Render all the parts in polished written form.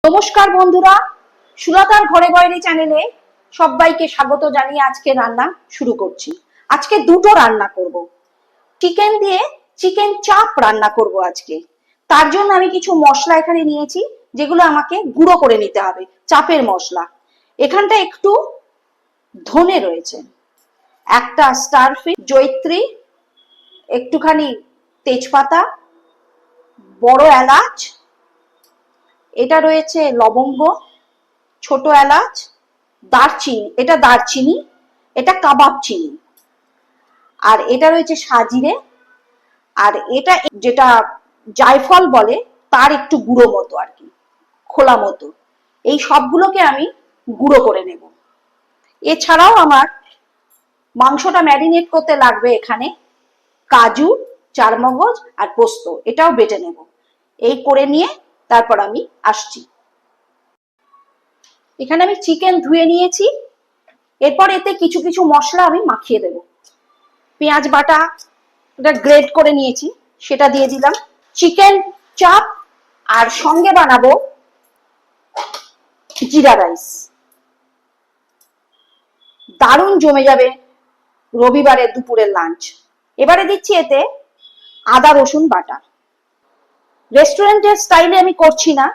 নমস্কার বন্ধুরা, সুলতার ঘরে বাইরে চ্যানেলে সবাইকে স্বাগত জানিয়ে আজকে রান্না শুরু করছি। আজকে দুটো রান্না করব। চিকেন দিয়ে চিকেন চাপ রান্না করব আজকে। তার জন্য আমি কিছু মশলা এখানে নিয়েছি, যেগুলো আমাকে গুঁড়ো করে নিতে হবে, চাপের মশলা। এখানটা একটু ধনে রয়েছে, একটা স্টারফিশ, জয়িত্রী, একটুখানি তেজপাতা, বড় এলাচ, এটা রয়েছে লবঙ্গ, ছোট এলাচ, দারচিনি, এটা দারচিনি, এটা কাবাব চিনি, আর এটা রয়েছে সাজিরে, আর এটা যেটা জায়ফল বলে তার একটু গুঁড়ো মতো আর কি, খোলা মতো। এই সবগুলোকে আমি গুঁড়ো করে নেব। এছাড়াও আমার মাংসটা ম্যারিনেট করতে লাগবে এখানে কাজু, চারমগজ আর পোস্ত, এটাও বেটে নেব। এই করে নিয়ে তারপর আমি আসছি। এখানে আমি চিকেন ধুয়ে নিয়েছি। এরপর এতে কিছু কিছু মশলা আমি মাখিয়ে দেব। পেঁয়াজ বাটা, এটা গ্রেট করে নিয়েছি, সেটা দিয়ে দিলাম। চিকেন চাপ আর সঙ্গে বানাবো জিরা রাইস, দারুণ জমে যাবে রবিবারের দুপুরের লাঞ্চ। এবারে দিচ্ছি এতে আদা রসুন বাটা। রেস্টুরেন্টের স্টাইলে আমি করছি না,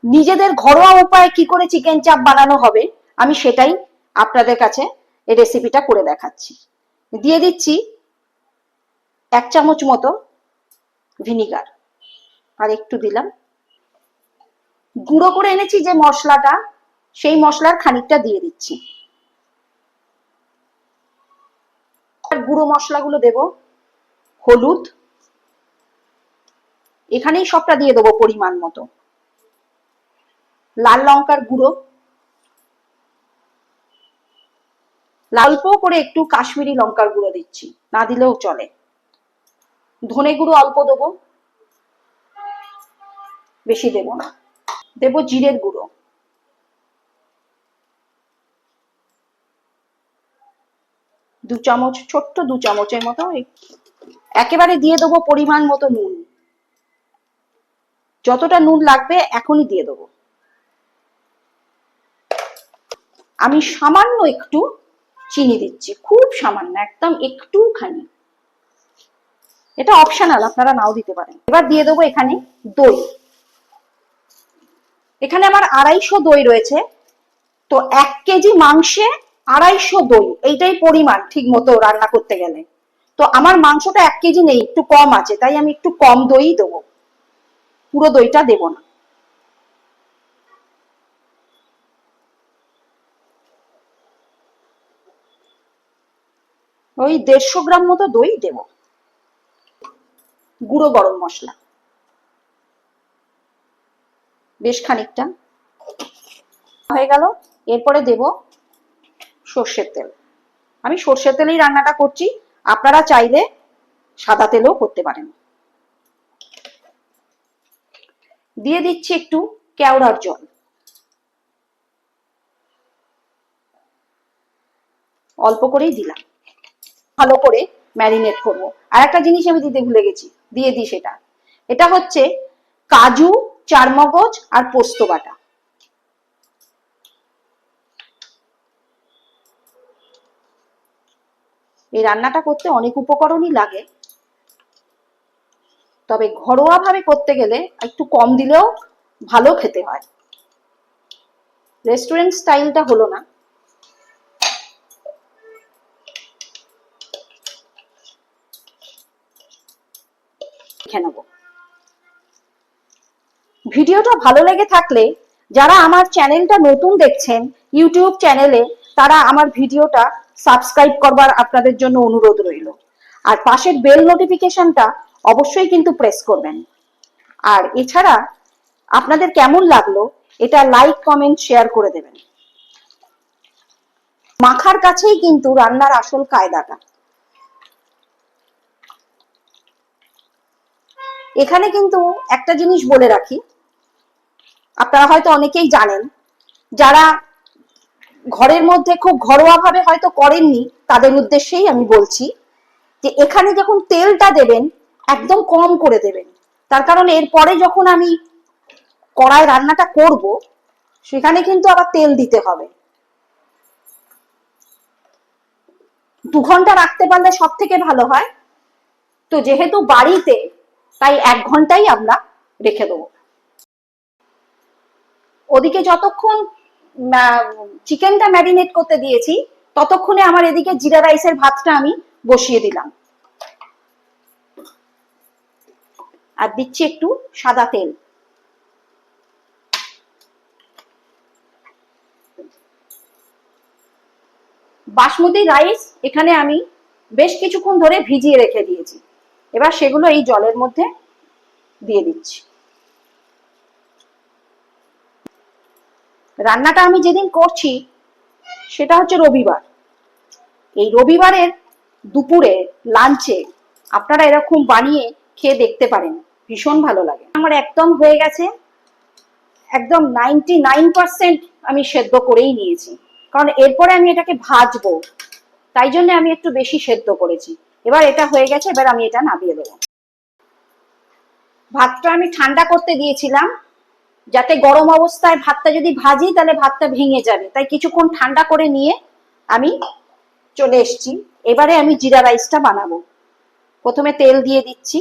নিজেদের ঘরোয়া উপায়ে কি করে চিকেন চাপ বানানো হবে আমি সেটাই আপনাদের কাছে এই রেসিপিটা করে দেখাচ্ছি। দিয়ে দিচ্ছি 1 চামচ মতো ভিনিগার, আর একটু দিলাম। গুঁড়ো করে এনেছি যে মশলাটা, সেই মশলার খানিকটা দিয়ে দিচ্ছি। গুঁড়ো মশলাগুলো দেব। হলুদ, এখানেই সবটা দিয়ে দেবো পরিমাণ মতো। লাল লঙ্কার গুঁড়ো, অল্প করে একটু কাশ্মীরি লঙ্কার গুঁড়ো দিচ্ছি, না দিলেও চলে। ধনে গুঁড়ো অল্প দেবো, বেশি দেব না। দেব জিরের গুঁড়ো, ছোট্ট 2 চামচের মতো। একেবারে দিয়ে দেবো পরিমাণ মতো নুন, যতটা নুন লাগবে এখনই দিয়ে দেবো। আমি সামান্য একটু চিনি দিচ্ছি, খুব সামান্য, একদম একটুখানি, এটা অপশনাল, আপনারা নাও দিতে পারেন। এবার দিয়ে দেবো এখানে দই। এখানে আমার 250 দই রয়েছে, তো 1 কেজি মাংসে 250 দই, এইটাই পরিমাণ ঠিক মতো রান্না করতে গেলে। তো আমার মাংসটা 1 কেজি নেই, একটু কম আছে, তাই আমি একটু কম দই দেবো, পুরো দইটা দেব না। ওই 150 গ্রাম মতো দই দেব। গুঁড়ো গরম মশলা বেশ খানিকটা হয়ে গেল। এরপরে দেব সর্ষের তেল। আমি সর্ষের তেলেই রান্নাটা করছি, আপনারা চাইলে সাদা তেলেও করতে পারেন। দিয়ে দিচ্ছি একটু কেওড়ার জল, অল্প করেই দিলাম। ভালো করে ম্যারিনেট করবো। আর একটা জিনিস আমি দিতে ভুলে গেছি, দিয়ে দিই সেটা। এটা হচ্ছে কাজু, চারমগজ আর পোস্ত বাটা। এই রান্নাটা করতে অনেক উপকরণই লাগে, তবে ঘরোয়া ভাবে করতে গেলে একটু কম দিলেও ভালো খেতে হয়। রেস্টুরেন্ট স্টাইলটা হলো না। ভিডিওটা ভালো লেগে থাকলে যারা আমার চ্যানেলটা নতুন দেখছেন ইউটিউব চ্যানেলে, তারা আমার ভিডিওটা সাবস্ক্রাইব করবার আপনাদের জন্য অনুরোধ রইল। আর পাশের বেল নোটিফিকেশনটা অবশ্যই কিন্তু প্রেস করবেন। আর এছাড়া আপনাদের কেমন লাগলো এটা লাইক, কমেন্ট, শেয়ার করে দেবেন। মাখার কাছেই কিন্তু রান্নার আসল কায়দাটা। এখানে কিন্তু একটা জিনিস বলে রাখি, আপনারা হয়তো অনেকেই জানেন, যারা ঘরের মধ্যে খুব ঘরোয়া ভাবে হয়তো করেননি তাদের উদ্দেশ্যেই আমি বলছি যে এখানে যখন তেলটা দেবেন একদম কম করে দেবেন। তার কারণ এরপরে যখন আমি কড়াই রান্নাটা করব সেখানে কিন্তু আবার তেল দিতে হবে। 2 ঘন্টা রাখতে পারলে সব থেকে ভালো হয়, তো যেহেতু বাড়িতে তাই 1 ঘন্টাই আমরা রেখে দেবো। ওদিকে যতক্ষণ চিকেনটা ম্যারিনেট করতে দিয়েছি ততক্ষণে আমার এদিকে জিরা রাইসের ভাতটা আমি বসিয়ে দিলাম। আর দিচ্ছি একটু সাদা তেল। বাসমতি রাইস এখানে আমি বেশ কিছুক্ষণ ধরে ভিজিয়ে রেখে দিয়েছি, এবার সেগুলো এই জলের মধ্যে দিয়ে দিচ্ছি। রান্নাটা আমি যেদিন করছি সেটা হচ্ছে রবিবার। এই রবিবারের দুপুরে লাঞ্চে আপনারা এরকম বানিয়ে খেয়ে দেখতে পারেন, ভীষণ ভালো লাগে। আমার একদম হয়ে গেছে, একদম 99% আমি সেদ্ধ করেই নিয়েছি, কারণ এরপরে আমি এটাকে ভাজবো, তাই জন্য আমি একটু বেশি সেদ্ধ করেছি। এবার এটা হয়ে গেছে, এবার আমি এটা নামিয়ে দেবো। ভাতটা আমি ঠান্ডা করতে দিয়েছিলাম, যাতে গরম অবস্থায় ভাতটা যদি ভাজি তাহলে ভাতটা ভেঙে যাবে, তাই কিছুক্ষণ ঠান্ডা করে নিয়ে আমি চলে এসেছি। এবারে আমি জিরা রাইসটা বানাবো। প্রথমে তেল দিয়ে দিচ্ছি,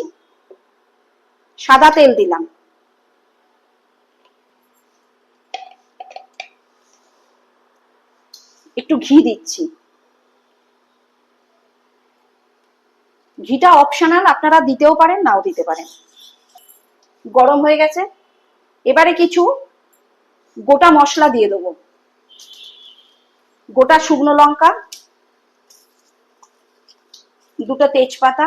সাদা তেল দিলাম, একটু ঘি দিচ্ছি। ঘিটা অপশনাল, আপনারা দিতেও পারেন নাও দিতে পারেন। গরম হয়ে গেছে, এবারে কিছু গোটা মশলা দিয়ে দেবো। গোটা শুকনো লঙ্কা, 2টো তেজপাতা,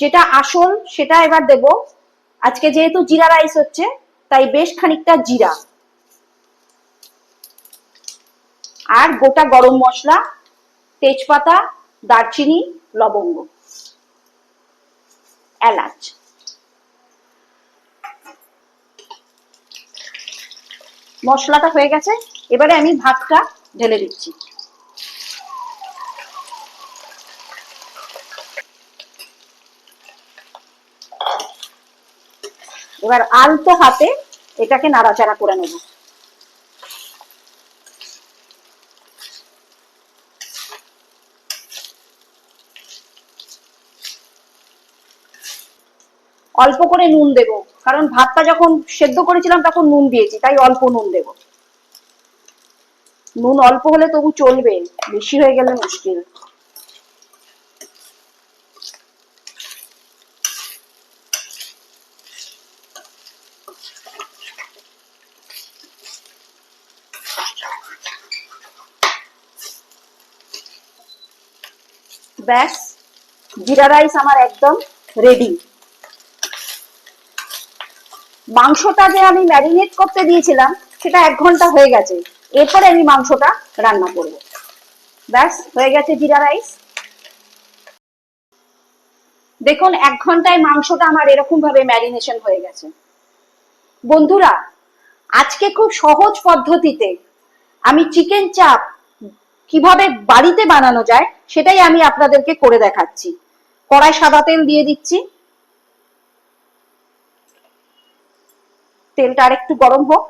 যেটা আসল সেটা এবার দেব। আজকে যেহেতু জিরা রাইস হচ্ছে তাই বেশ খানিকটা জিরা, আর গোটা গরম মশলা, তেজপাতা, দারচিনি, লবঙ্গ, এলাচ। মশলাটা হয়ে গেছে, এবারে আমি ভাতটা ঢেলে দিচ্ছি। এবার আলতো হাতে এটাকে নাড়াচাড়া করে নেব। অল্প করে নুন দেব, কারণ ভাতটা যখন সেদ্ধ করেছিলাম তখন নুন দিয়েছি, তাই অল্প নুন দেব। নুন অল্প হলে তবু চলবে, বেশি হয়ে গেলে মুশকিল। ব্যাস, জিরা রাইস আমার একদম রেডি। মাংসটা যে আমি ম্যারিনেট করতে দিয়েছিলাম সেটা 1 ঘন্টা হয়ে গেছে, এরপরে আমি মাংসটা রান্না করব। ব্যাস হয়ে গেছে জিরা রাইস। দেখুন 1 ঘন্টায় মাংসটা আমার এরকম ভাবে ম্যারিনেশন হয়ে গেছে। বন্ধুরা, আজকে খুব সহজ পদ্ধতিতে আমি চিকেন চাপ কিভাবে বাড়িতে বানানো যায় সেটাই আমি আপনাদেরকে করে দেখাচ্ছি। কড়াই সাদা তেল দিয়ে দিচ্ছি, তেলটা আরেকটু গরম হোক,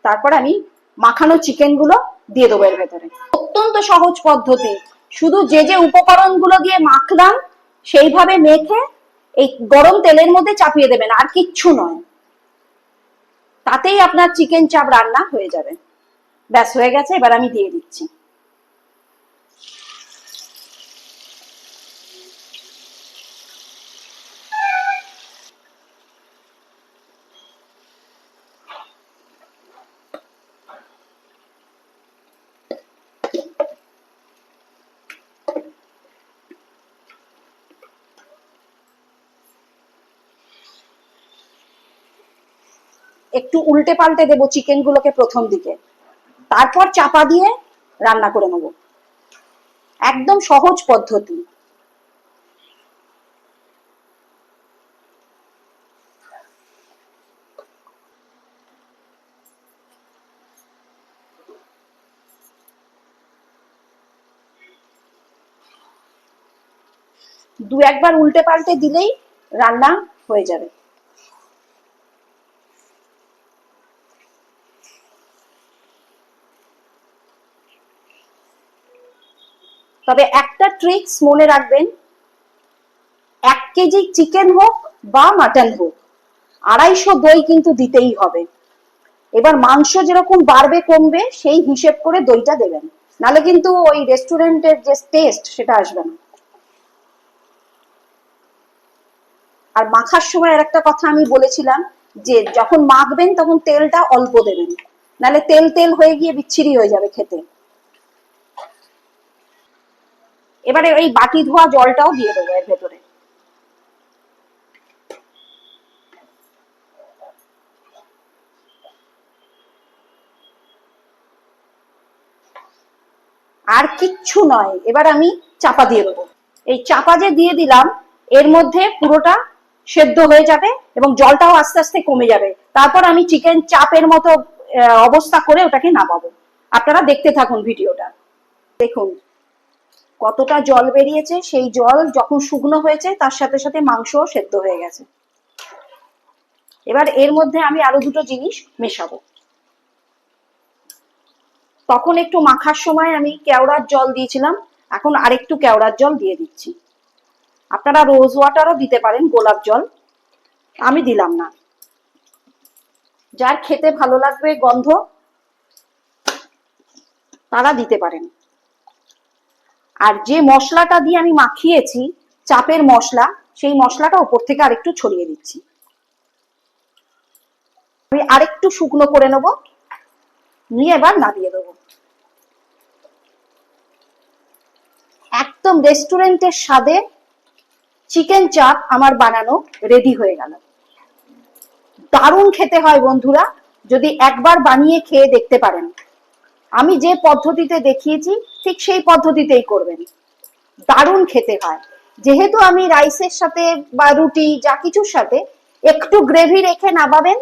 তারপর আমি মাখানো চিকেন গুলো দিয়ে দেবো এর ভেতরে। অত্যন্ত সহজ পদ্ধতি, শুধু যে যে উপকরণগুলো দিয়ে মাখলাম সেইভাবে মেখে এই গরম তেলের মধ্যে চাপিয়ে দেবেন, আর কিচ্ছু নয়, তাতেই আপনার চিকেন চাপ রান্না হয়ে যাবে। ব্যাস হয়ে গেছে, এবার আমি দিয়ে দিচ্ছি। একটু উল্টে পাল্টে দেবো চিকেন গুলোকে প্রথম দিকে, তারপর চাপা দিয়ে রান্না করে নেবো। একদম সহজ পদ্ধতি। দু একবার উল্টে পাল্টে দিলেই রান্না হয়ে যাবে। তবে একটা ট্রিক্স মনে রাখবেন, 1 কেজি চিকেন হোক বা মাটন হোক, 250 দই কিন্তু দিতেই হবে। এবার মাংস যেরকম বাড়বে কমবে সেই হিসেব করে দইটা দেবেন, নাহলে কিন্তু ওই রেস্টুরেন্টের যে টেস্ট সেটা আসবে না। আর মাখার সময় আর একটা কথা আমি বলেছিলাম যে যখন মাখবেন তখন তেলটা অল্প দেবেন, নাহলে তেল তেল হয়ে গিয়ে বিচ্ছিরি হয়ে যাবে খেতে। এবারে ওই বাটি ধোয়া জলটাও দিয়ে দেবো এর ভেতরে। আর কিচ্ছু নয়, এবার আমি চাপা দিয়ে দেবো। এই চাপা যে দিয়ে দিলাম এর মধ্যে পুরোটা সেদ্ধ হয়ে যাবে এবং জলটাও আস্তে আস্তে কমে যাবে। তারপর আমি চিকেন চাপের মতো অবস্থা করে ওটাকে নামাবো। আপনারা দেখতে থাকুন ভিডিওটা। দেখুন কতটা জল বেরিয়েছে, সেই জল যখন শুকনো হয়েছে তার সাথে সাথে মাংসও সেদ্ধ হয়ে গেছে। এবার এর মধ্যে আমি আরো দুটো জিনিস মেশাবো। তখন একটু মাখার সময় আমি কেওড়ার জল দিয়েছিলাম, এখন আরেকটু কেওড়ার জল দিয়ে দিচ্ছি। আপনারা রোজ ওয়াটারও দিতে পারেন, গোলাপ জল, আমি দিলাম না। যার খেতে ভালো লাগবে গন্ধ তারা দিতে পারেন। আর যে মশলাটা দিয়ে আমি মাখিয়েছি চাপের মশলা, সেই মশলাটা উপর থেকে আরেকটু ছড়িয়ে দিচ্ছি। আমি আরেকটু শুকনো করে নেবো, নিয়ে এবার নামিয়ে দেবো। একদম রেস্টুরেন্টের স্বাদে চিকেন চাপ আমার বানানো রেডি হয়ে গেল। দারুণ খেতে হয় বন্ধুরা, যদি একবার বানিয়ে খেয়ে দেখতে পারেন। আমি যে পদ্ধতিতে দেখিয়েছি ঠিক সেই পদ্ধতিতেই করবেন, দারুণ খেতে হয়। যেহেতু আমি রাইসের সাথে বা রুটি যা কিছুর সাথে একটু গ্রেভি রেখে নামাবেন,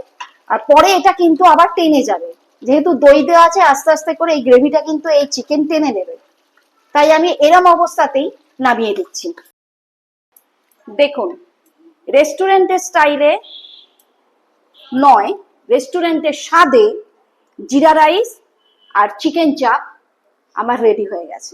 আর পরে এটা কিন্তু আবার টেনে যাবে, যেহেতু দই দেওয়া আছে আস্তে আস্তে করে এই গ্রেভিটা কিন্তু এই চিকেন টেনে নেবে। তাই আমি এরম অবস্থাতেই নামিয়ে দিচ্ছি। দেখুন রেস্টুরেন্টের স্টাইলে নয়, রেস্টুরেন্টের স্বাদে জিরা রাইস আর চিকেন চাপ আমার রেডি হয়ে গেছে।